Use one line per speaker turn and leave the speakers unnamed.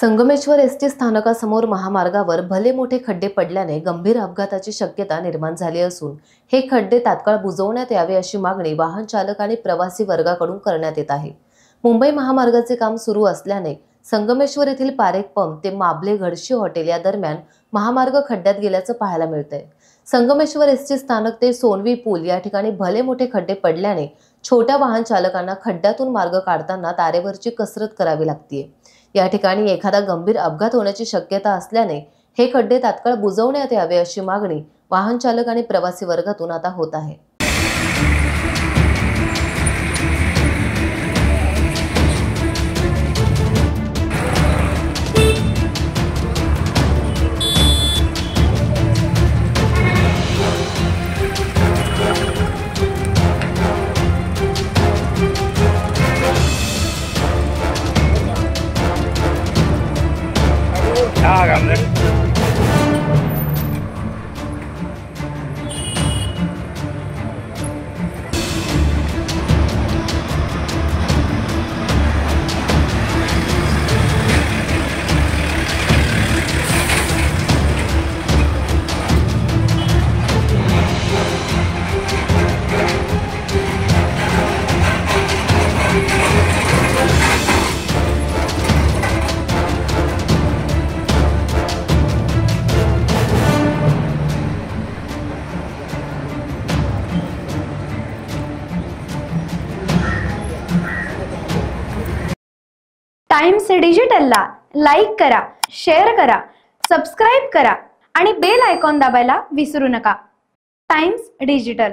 Sangameshwar ST स्थानकासमोर महामार्गावर भले मोठे खड्डे पडल्याने गंभीर अपघाताची शक्यता निर्माण झाली असून हे खड्डे तात्काळ बुजवण्यात यावे अशी मागणी वाहन चालक आणि प्रवासी वर्गाकडून करण्यात येत आहे। मुंबई महामार्गाचे काम सुरू असल्याने संगमेश्वर येथील पारेख पंप ते माबले घडशी हॉटेल या दरम्यान महामार्ग खड्ड्यात गेल्याचं पाहायला मिळतंय। संगमेश्वर एसटी स्थानक ते सोनवी पूल या ठिकाणी भले मोठे खड्डे पडल्याने छोट्या वाहन चालकांना खड्ड्यातून मार्ग काढताना तारेवरची कसरत करावी लागते। या ठिकाणी एखादा गंभीर अपघात होण्याची शक्यता असल्याने हे खड्डे तात्काळ बुजवण्यात यावे अशी मागणी वाहन चालक आणि प्रवासी वर्गातून आता होत आहे।
टाइम्स डिजिटलला लाईक करा, शेअर करा, सबस्क्राइब करा आणि बेल आयकॉन दाबायला विसरू नका। Times digital.